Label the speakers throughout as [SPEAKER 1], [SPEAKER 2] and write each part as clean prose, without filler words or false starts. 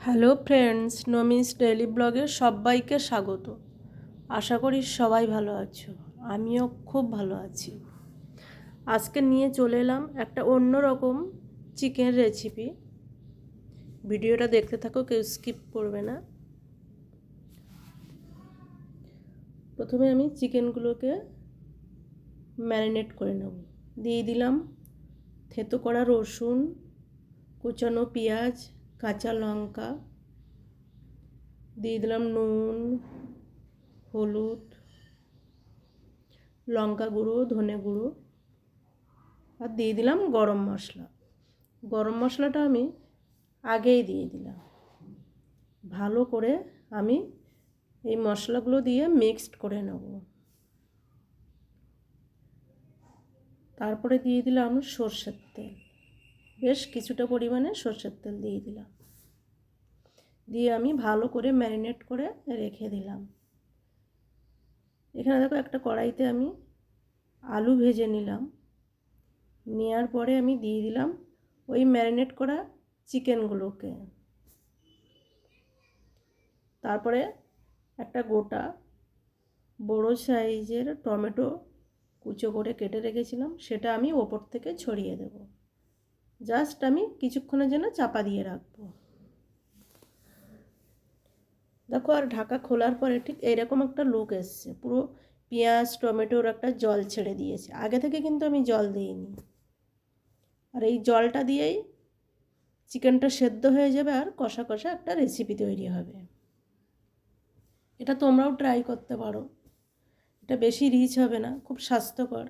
[SPEAKER 1] Hello friends, নমিস daily ব্লগে সবাইকে স্বাগত। আশা করি সবাই ভালো আছো, আমিও খুব ভালো আছি। আজকে নিয়ে চলে এলাম একটা অন্যরকম চিকেন রেসিপি। ভিডিওটা দেখতে থাকো, কেউ স্কিপ করবে না। প্রথমে আমি চিকেনগুলোকে ম্যারিনেট করে নেব। দিয়ে দিলাম থেতো করা রসুন, কুচানো পেঁয়াজ, কাঁচা লঙ্কা, দিয়ে দিলাম নুন, হলুদ, লঙ্কা গুঁড়ো, ধনে গুঁড়ো, আর দিয়ে দিলাম গরম মশলা। গরম মশলাটা আমি আগেই দিয়ে দিলাম। ভালো করে আমি এই মশলাগুলো দিয়ে মিক্সড করে নেব। তারপরে দিয়ে দিলাম সর্ষের তেল, বেশ কিছুটা পরিমাণে সর্ষের তেল দিয়ে দিলাম। দিয়ে আমি ভালো করে ম্যারিনেট করে রেখে দিলাম। এখানে দেখো একটা কড়াইতে আমি আলু ভেজে নিলাম। নেওয়ার পরে আমি দিয়ে দিলাম ওই ম্যারিনেট করা চিকেনগুলোকে। তারপরে একটা গোটা বড় সাইজের টমেটো কুচো করে কেটে রেখেছিলাম, সেটা আমি ওপর থেকে ছড়িয়ে দেব। জাস্ট আমি কিছুক্ষণের জন্য চাপা দিয়ে রাখবো। দেখো, আর ঢাকা খোলার পরে ঠিক এইরকম একটা লুক এসছে। পুরো পেঁয়াজ টমেটোর একটা জল ছেড়ে দিয়েছে। আগে থেকে কিন্তু আমি জল দিইনি। আর এই জলটা দিয়েই চিকেনটা সেদ্ধ হয়ে যাবে আর কষা কষা একটা রেসিপি তৈরি হবে। এটা তোমরাও ট্রাই করতে পারো। এটা বেশি রিচ হবে না, খুব স্বাস্থ্যকর,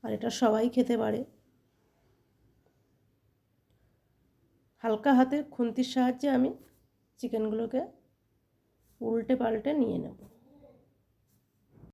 [SPEAKER 1] আর এটা সবাই খেতে পারে। হালকা হাতে খুন্তির সাহায্যে আমি চিকেনগুলোকে উল্টে পাল্টে নিয়ে নেব।